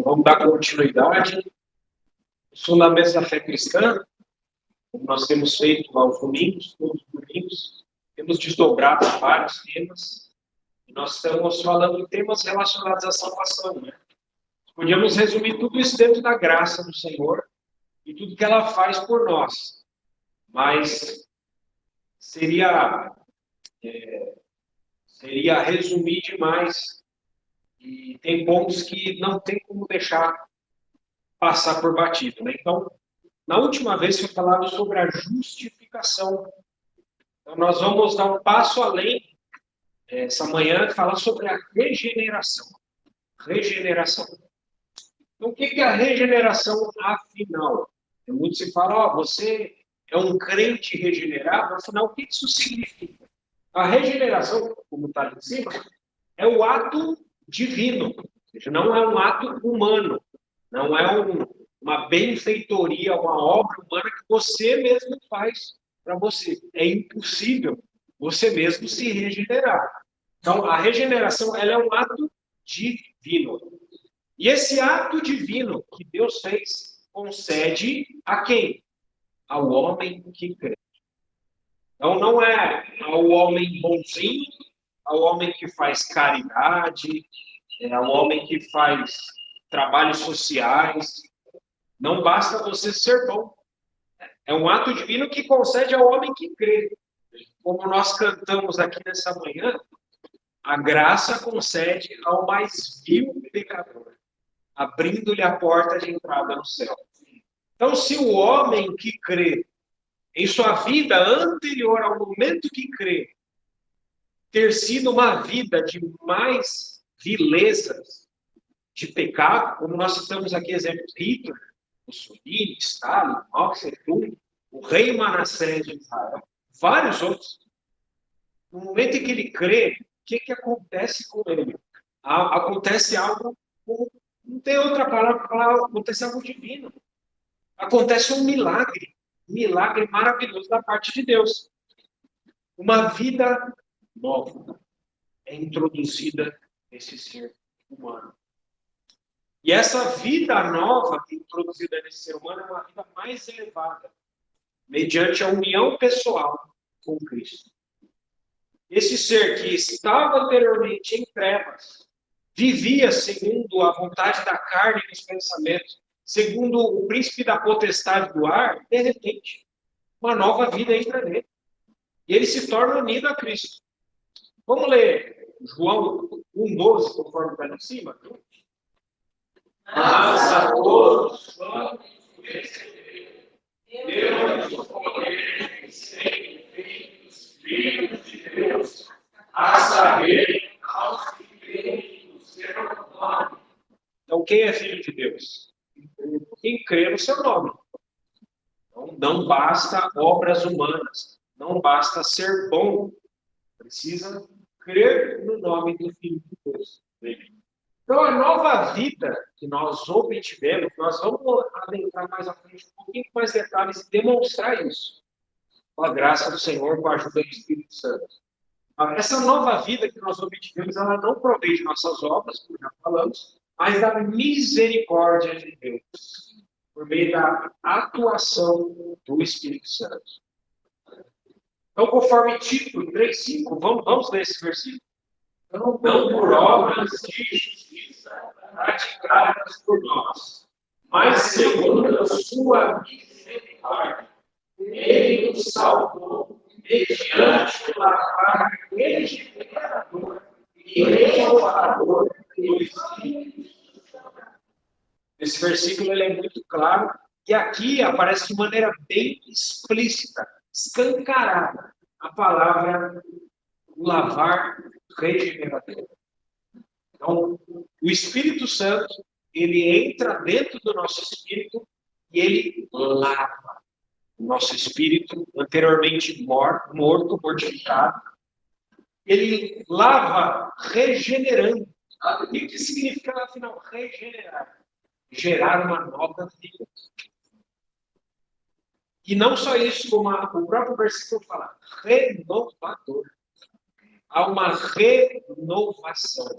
Vamos dar continuidade. Os fundamentos da fé cristã, como nós temos feito aos domingos, todos os domingos, temos desdobrado vários temas, e nós estamos falando de temas relacionados à salvação, né? Podíamos resumir tudo isso dentro da graça do Senhor e tudo que ela faz por nós, mas seria resumir demais, e tem pontos que não tem como deixar passar por batido, né? Então, na última vez foi falado sobre a justificação. Então, nós vamos dar um passo além essa manhã e falar sobre a regeneração. Regeneração. Então, o que é a regeneração afinal? Muito se fala, você é um crente regenerado, afinal, o que isso significa? A regeneração, como está ali em cima, é o ato divino, ou seja, não é um ato humano, não é uma benfeitoria, uma obra humana que você mesmo faz para você. É impossível você mesmo se regenerar. Então, a regeneração ela é um ato divino. E esse ato divino que Deus fez, concede a quem? Ao homem que crê. Então, não é ao homem bonzinho, ao homem que faz caridade, ao homem que faz trabalhos sociais. Não basta você ser bom. É um ato divino que concede ao homem que crê. Como nós cantamos aqui nessa manhã, a graça concede ao mais vil pecador, abrindo-lhe a porta de entrada no céu. Então, se o homem que crê, em sua vida anterior ao momento que crê, ter sido uma vida de mais vilezas, de pecado, como nós citamos aqui exemplos de Hitler, Mussolini, Stalin, Mao Tse-tung, o rei Manassés de Israel, vários outros. No momento em que ele crê, o que acontece com ele? Acontece algo, não tem outra palavra para falar, acontece algo divino. Acontece um milagre maravilhoso da parte de Deus. Uma vida nova é introduzida nesse ser humano. E essa vida nova introduzida nesse ser humano é uma vida mais elevada, mediante a união pessoal com Cristo. Esse ser que estava anteriormente em trevas, vivia segundo a vontade da carne e dos pensamentos, segundo o príncipe da potestade do ar, de repente, uma nova vida entra nele. E ele se torna unido a Cristo. Vamos ler João 1,12, conforme está ali em cima? Mas a todos quantos receberam, deu-lhes o poder de serem feitos filhos de Deus, a saber, aos que creem no seu nome. Então, quem é filho de Deus? Quem crê no seu nome. Então, não basta obras humanas, não basta ser bom, precisa crer no nome do Filho de Deus. Então, a nova vida que nós obtivemos, nós vamos adentrar mais à frente um pouquinho mais detalhes e demonstrar isso, com a graça do Senhor, com a ajuda do Espírito Santo. Essa nova vida que nós obtivemos, ela não provém de nossas obras, como já falamos, mas da misericórdia de Deus, por meio da atuação do Espírito Santo. Então, conforme Tito 3,5, vamos ler esse versículo? Não por obras de justiça praticadas por nós, mas segundo a sua misericórdia, ele nos salvou mediante o lavar regenerador e renovador do Espírito. Esse versículo ele é muito claro e aqui aparece de maneira bem explícita, escancarada, a palavra lavar regenerador. Então, o Espírito Santo, ele entra dentro do nosso espírito e ele lava o nosso espírito, anteriormente morto, mortificado. Ele lava regenerando. O que significa, afinal, regenerar? Gerar uma nova vida. E não só isso, como o próprio versículo fala, renovador. Há uma renovação.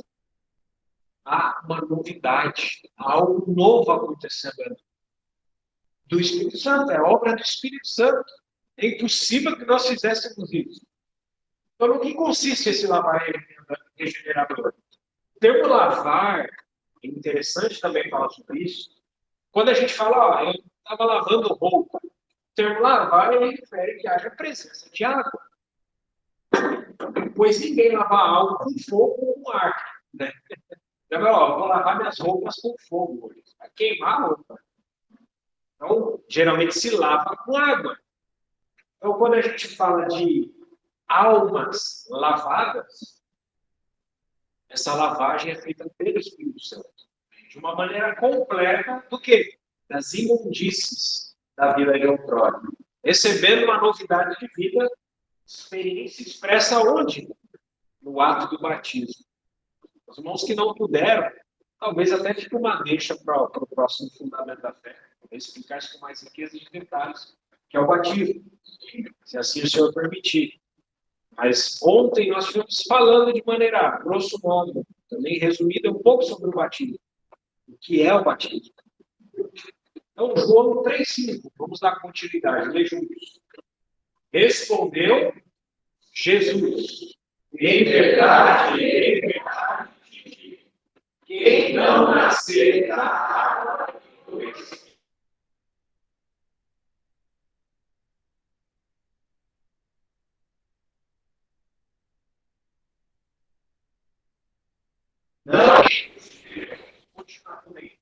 há uma novidade, há algo novo acontecendo do Espírito Santo, é obra do Espírito Santo. É impossível que nós fizéssemos isso. Então, no que consiste esse lavar regenerador? O termo lavar, é interessante também falar sobre isso. Quando a gente fala, eu estava lavando roupa, o termo lavar, ele refere que haja presença de água. Pois ninguém lava algo com fogo ou com ar, né? Então, vou lavar minhas roupas com fogo hoje. Vai queimar a roupa. Então, geralmente se lava com água. Então, quando a gente fala de almas lavadas, essa lavagem é feita pelo Espírito Santo. De uma maneira completa do que? Das imundícies da vida de outrora. Recebendo uma novidade de vida, experiência expressa onde? No ato do batismo. Os irmãos que não puderam, talvez até fique uma deixa para o próximo fundamento da fé. Vou explicar isso com mais riqueza de detalhes, que é o batismo, se assim o Senhor permitir. Mas ontem nós estivemos falando de maneira grosso modo, também resumida um pouco sobre o batismo. O que é o batismo? Então, João 3,5, vamos dar continuidade, lê juntos. Respondeu Jesus: em verdade, quem não nascer da água e do Espírito. Não. Continuar também.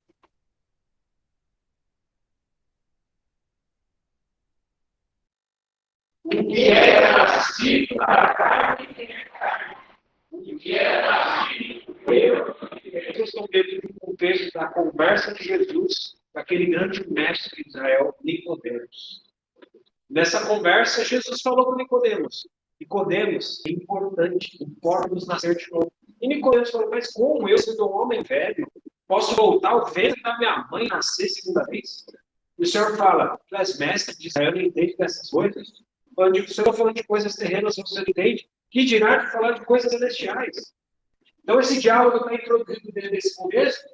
O que é nascido da carne é carne. O que é nascido do Deus. Vocês estão dentro do contexto da conversa de Jesus, daquele grande mestre de Israel, Nicodemos. Nessa conversa, Jesus falou com Nicodemos. Nicodemos, é importante, importa-nos nascer de novo. E Nicodemos falou, mas como eu, sendo um homem velho, posso voltar ao ventre da minha mãe e nascer segunda vez? E o Senhor fala, tu és mestre de Israel, não entende dessas coisas? Quando o Senhor falando de coisas terrenas, você não entende? Que dirá de falar de coisas celestiais? Então, esse diálogo está introduzido dentro desse contexto,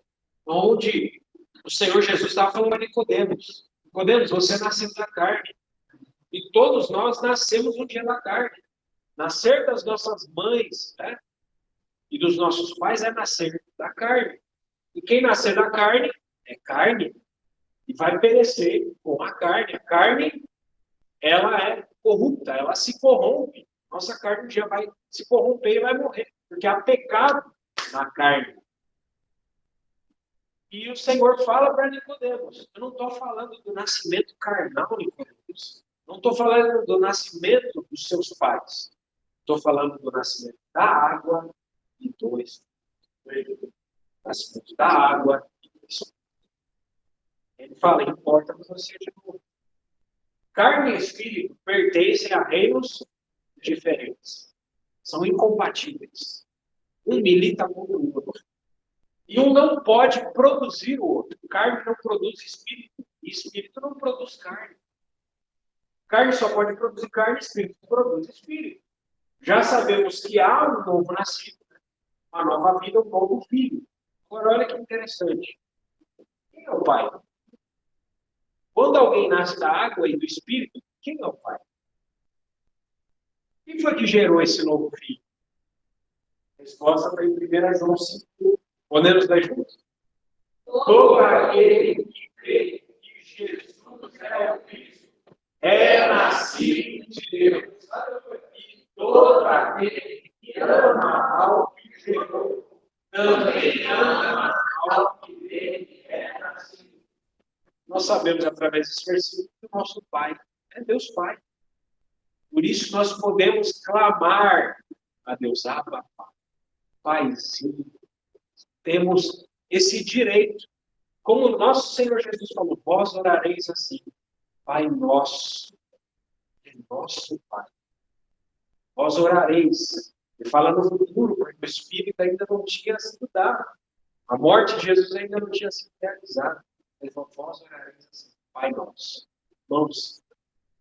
onde o Senhor Jesus estava falando para Nicodemos. Nicodemos, você nasceu da carne. E todos nós nascemos um dia da carne. Nascer das nossas mães, né? E dos nossos pais é nascer da carne. E quem nascer da carne é carne e vai perecer com a carne. A carne, ela é corrupta, ela se corrompe. Nossa carne um dia vai se corromper e vai morrer, porque há pecado na carne. E o Senhor fala para Nicodemos, eu não estou falando do nascimento carnal, Nicodemos. Não estou falando do nascimento dos seus pais. Estou falando do nascimento da água e do Espírito. Nascimento da água e do Espírito. Ele fala, importa que você de novo. Carne e espírito pertencem a reinos diferentes. São incompatíveis. Um milita contra o outro. E um não pode produzir o outro. Carne não produz espírito. E espírito não produz carne. Carne só pode produzir carne, espírito produz espírito. Já sabemos que há um novo nascido, uma nova vida, um novo filho. Agora, olha que interessante. Quem é o pai? Quando alguém nasce da água e do espírito, quem é o pai? Quem foi que gerou esse novo filho? A resposta está em 1 João 5. Podemos ler juntos? Todo aquele que crê que Jesus é o Cristo é nascido de Deus. E todo aquele que ama ao que gerou também ama ao que dele é nascido. Nós sabemos através desse versículo que o nosso Pai é Deus Pai. Por isso nós podemos clamar a Deus, Abba, Paizinho. Temos esse direito. Como o nosso Senhor Jesus falou, vós orareis assim, Pai nosso, é nosso Pai. Vós orareis. Ele fala no futuro, porque o Espírito ainda não tinha sido dado. A morte de Jesus ainda não tinha sido realizada. Ele falou, vós orareis assim, Pai nosso. Irmãos,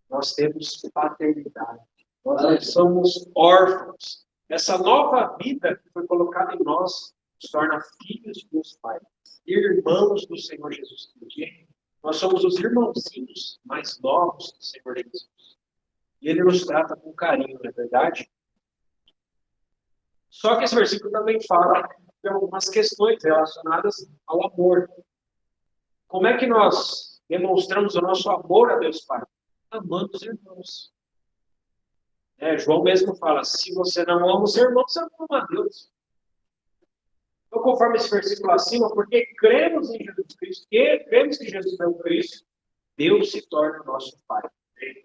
nós temos paternidade. Nós não somos órfãos. Essa nova vida que foi colocada em nós nos torna filhos de Deus Pai, irmãos do Senhor Jesus Cristo. Nós somos os irmãozinhos mais novos do Senhor Jesus. E Ele nos trata com carinho, não é verdade? Só que esse versículo também fala de algumas questões relacionadas ao amor. Como é que nós demonstramos o nosso amor a Deus Pai? Amando os irmãos. João mesmo fala, se você não ama os irmãos, você não ama a Deus. Então, conforme esse versículo acima, porque cremos em Jesus Cristo, e cremos que Jesus é o Cristo, Deus se torna nosso Pai.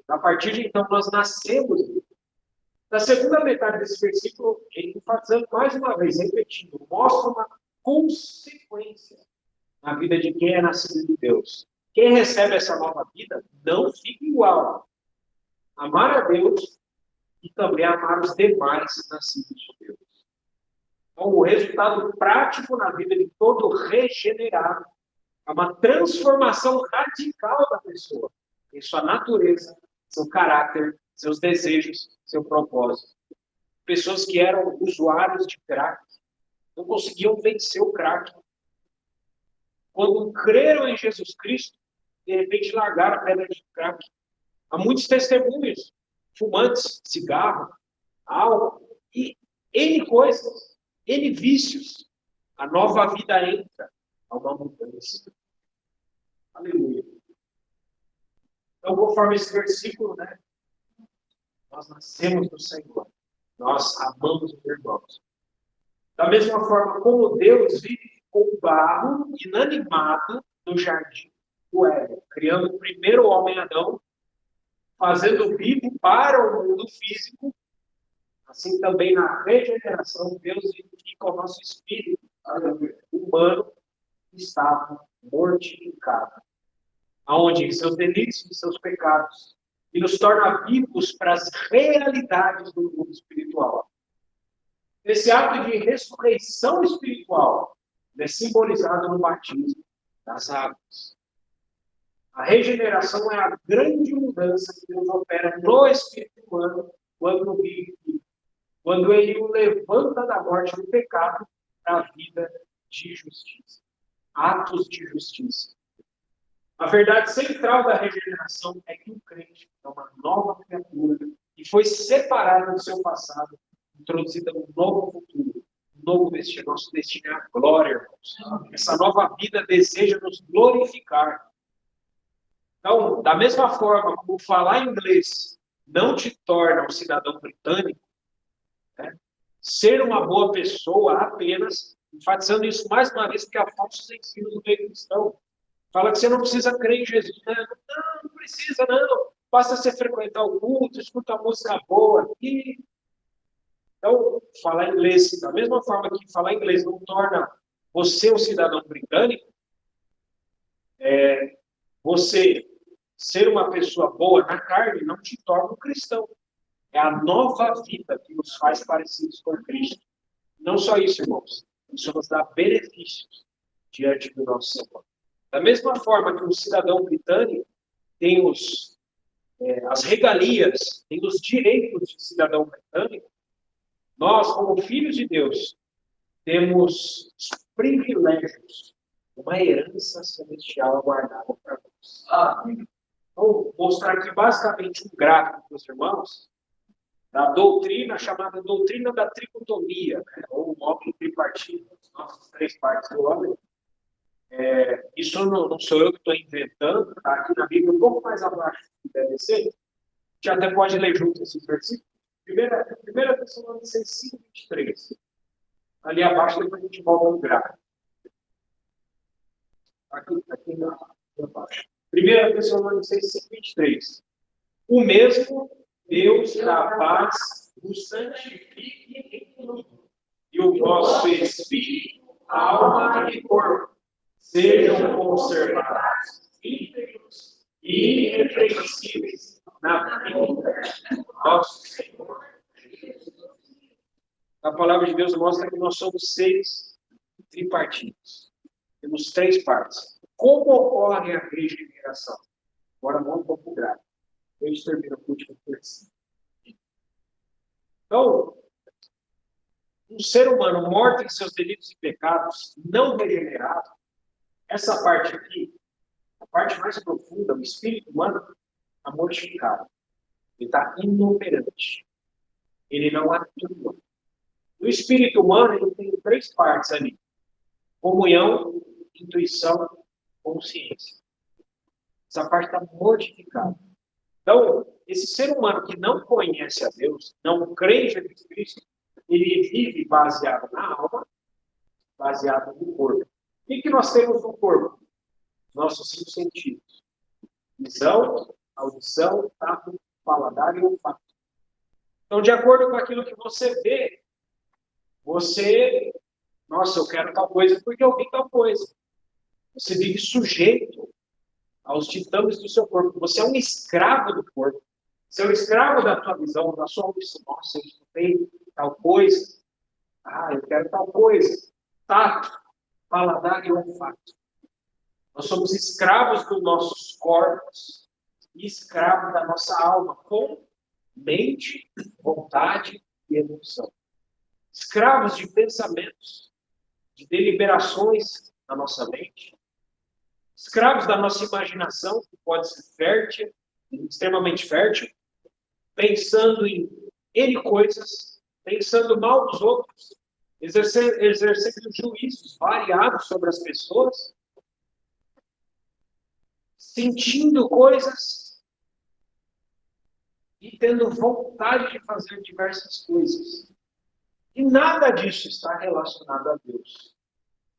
A partir de então, nós nascemos. Na segunda metade desse versículo, ele enfatizando mais uma vez, repetindo, mostra uma consequência na vida de quem é nascido de Deus. Quem recebe essa nova vida não fica igual. Amar a Deus e também amar os demais nascidos de Deus. Então, o resultado prático na vida de todo regenerado é uma transformação radical da pessoa, em sua natureza, seu caráter, seus desejos, seu propósito. Pessoas que eram usuários de crack, não conseguiam vencer o crack. Quando creram em Jesus Cristo, de repente largaram a pedra de crack. Há muitos testemunhos, fumantes, cigarro, álcool e N coisas, N vícios. A nova vida entra a uma mudança. Aleluia. Então, conforme esse versículo, nós nascemos do Senhor. Nós amamos os irmãos. Da mesma forma como Deus vive com o barro inanimado no jardim do Éden, criando o primeiro homem Adão, fazendo vivo para o mundo físico, assim também na regeneração, Deus vivifica o nosso espírito humano que estava mortificado, aonde seus delitos e seus pecados, e nos torna vivos para as realidades do mundo espiritual. Esse ato de ressurreição espiritual é simbolizado no batismo das águas. A regeneração é a grande mudança que Deus opera no espírito humano quando vive, quando ele o levanta da morte do pecado para a vida de justiça. Atos de justiça. A verdade central da regeneração é que o crente é uma nova criatura e foi separado do seu passado, introduzida num novo futuro, um novo destino. Nosso destino é a glória, irmãos. Essa nova vida deseja nos glorificar. Então, da mesma forma como falar inglês não te torna um cidadão britânico, ser uma boa pessoa apenas, enfatizando isso mais uma vez, porque há falsos ensinos do meio cristão. Fala que você não precisa crer em Jesus. Não precisa, não. Basta você frequentar o culto, escuta música boa aqui. Então, falar inglês, da mesma forma que falar inglês não torna você um cidadão britânico, você ser uma pessoa boa na carne não te torna um cristão. É a nova vida que nos faz parecidos com Cristo. Não só isso, irmãos. Isso nos dá benefícios diante do nosso Senhor. Da mesma forma que um cidadão britânico tem as regalias, tem os direitos de cidadão britânico, nós, como filhos de Deus, temos os privilégios, uma herança celestial guardada para nós. Vou mostrar aqui basicamente um gráfico para os irmãos da doutrina chamada doutrina da tricotomia, ou o módulo tripartite, as nossas três partes do homem. Isso não sou eu que estou inventando, está aqui na Bíblia, um pouco mais abaixo do que deve ser. A gente até pode ler junto esses versículos. Primeira Tessalonicenses 5:23. Ali abaixo, depois a gente volta no gráfico. Aqui embaixo. 1 Tessalonicenses 5:23. O mesmo Deus da paz vos santifique em tudo, e o vosso espírito, alma e corpo sejam conservados íntegros e irrepreensíveis na vinda do nosso Senhor Jesus. A palavra de Deus mostra que nós somos seres tripartidos. Temos três partes. Como ocorre a regeneração? Agora vamos um pouco grave. A gente termina com o último versículo. Então, Um ser humano morto em seus delitos e pecados, não regenerado, essa parte aqui, a parte mais profunda, o espírito humano, está mortificado. Ele está inoperante. Ele não atua. O espírito humano ele tem três partes ali: comunhão, intuição, consciência. Essa parte está mortificada. Então, esse ser humano que não conhece a Deus, não crê em Jesus Cristo, ele vive baseado na alma, baseado no corpo. O que nós temos no corpo? Nossos cinco sentidos: visão, audição, tato, paladar e olfato. Então, de acordo com aquilo que você vê, nossa, eu quero tal coisa porque eu vi tal coisa. Você vive sujeito aos ditames do seu corpo. Você é um escravo do corpo. Você é um escravo da tua visão, da sua audição. Nossa, eu escutei tal coisa. Ah, eu quero tal coisa. Tato, paladar e olfato. Nós somos escravos dos nossos corpos e escravos da nossa alma, com mente, vontade e emoção. Escravos de pensamentos, de deliberações na nossa mente. Escravos da nossa imaginação, que pode ser fértil, extremamente fértil, pensando em N coisas, pensando mal dos outros, exercendo juízos variados sobre as pessoas, sentindo coisas e tendo vontade de fazer diversas coisas. E nada disso está relacionado a Deus.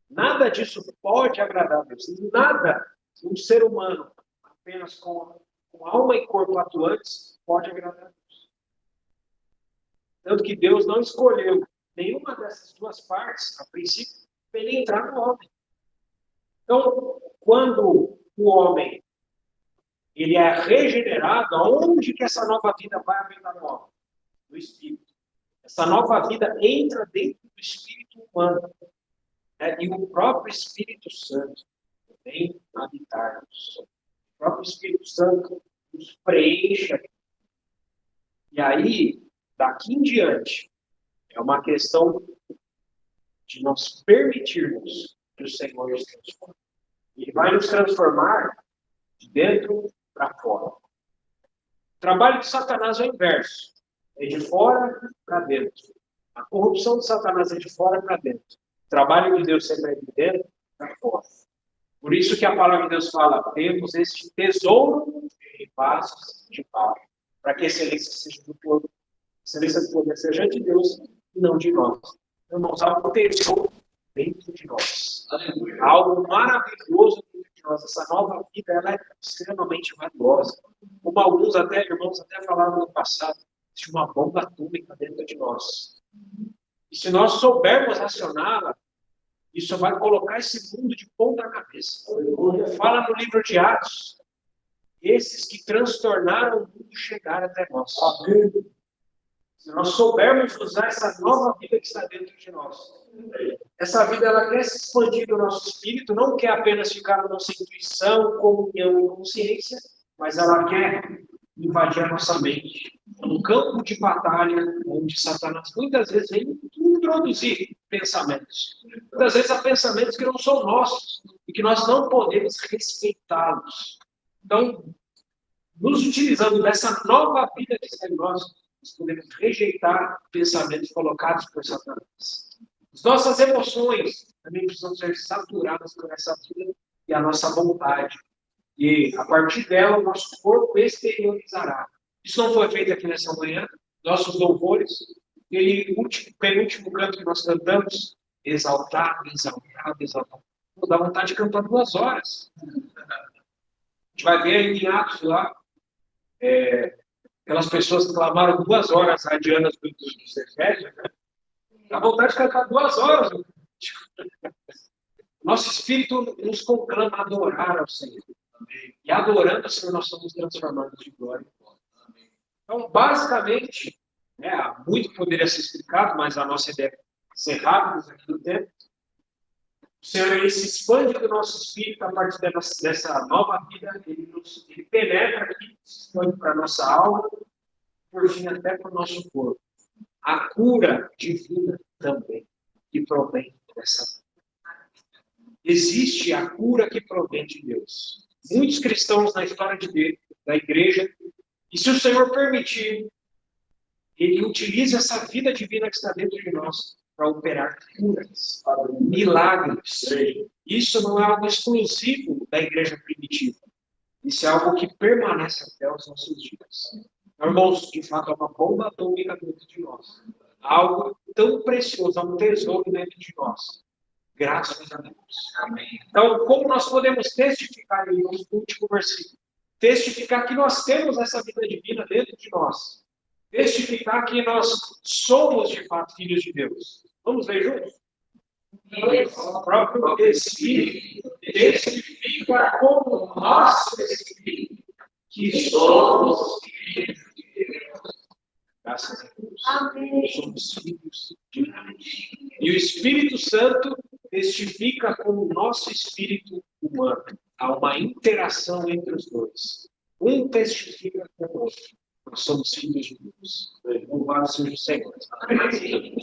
Nada disso pode agradar a Deus. Nada um ser humano, apenas com alma e corpo atuantes, pode agradar a Deus. Tanto que Deus não escolheu nenhuma dessas duas partes, a princípio, para ele entrar no homem. Então, quando o homem ele é regenerado, aonde que essa nova vida vai habitar no homem? No Espírito. Essa nova vida entra dentro do Espírito humano. E o próprio Espírito Santo vem habitar-nos. O próprio Espírito Santo nos preenche. E aí, daqui em diante, é uma questão de nós permitirmos que o Senhor nos transforme. Ele vai nos transformar de dentro para fora. O trabalho de Satanás é o inverso. É de fora para dentro. A corrupção de Satanás é de fora para dentro. O trabalho de Deus sempre é de dentro para fora. Por isso que a palavra de Deus fala: temos este tesouro em vasos de barro, para que a excelência seja do poder, excelência do poder seja de Deus e não de nós. Irmãos, algo tesouro dentro de nós. Algo maravilhoso dentro de nós. Essa nova vida ela é extremamente valiosa. Como alguns irmãos falaram no passado, existe uma bomba atômica dentro de nós. E se nós soubermos racioná-la, isso vai colocar esse mundo de ponta cabeça. Fala no livro de Atos, esses que transtornaram o mundo chegaram até nós. Se nós soubermos usar essa nova vida que está dentro de nós, essa vida ela quer se expandir no nosso espírito, não quer apenas ficar na nossa intuição, comunhão e consciência, mas ela quer invadir a nossa mente. Um campo de batalha onde Satanás muitas vezes vem introduzir pensamentos. Muitas vezes há pensamentos que não são nossos e que nós não podemos respeitá-los. Então, nos utilizando dessa nova vida que está em nós podemos rejeitar pensamentos colocados por Satanás. As nossas emoções também precisam ser saturadas por essa vida e a nossa vontade. E, a partir dela, o nosso corpo exteriorizará. Isso não foi feito aqui nessa manhã. Nossos louvores, aquele penúltimo canto que nós cantamos, exaltado, exaltado, exaltado. Dá vontade de cantar 2 horas. A gente vai ver aí em Atos lá, aquelas pessoas que clamaram 2 horas adianas dos Efésios, né? Dá vontade de cantar 2 horas. Nosso espírito nos conclama a adorar ao Senhor. E adorando o Senhor, nós somos transformados de glória em glória. Então, basicamente, muito poderia ser explicado, mas a nossa ideia é ser rápidos aqui no tempo. O Senhor ele se expande do nosso espírito a partir dessa nova vida, ele penetra aqui, se expande para a nossa alma, por fim até para o nosso corpo. A cura divina também, que provém dessa vida. Existe a cura que provém de Deus. Muitos cristãos na história da igreja, e se o Senhor permitir, Ele utiliza essa vida divina que está dentro de nós para operar curas, milagres. Isso não é algo exclusivo da igreja primitiva. Isso é algo que permanece até os nossos dias. Irmãos, de fato, é uma bomba atômica dentro de nós. Algo tão precioso, é um tesouro dentro de nós. Graças a Deus. Amém. Então, como nós podemos testificar, no último versículo, testificar que nós temos essa vida divina dentro de nós. Testificar que nós somos, de fato, filhos de Deus. Vamos ver juntos? O próprio Espírito testifica como nosso Espírito que somos filhos de Deus. Graças a Deus. Amém. Somos filhos de Deus. E o Espírito Santo testifica com o nosso espírito humano. Há uma interação entre os dois. Um testifica com o outro. Nós somos filhos de Deus. Louvado seja o Senhor. Amém.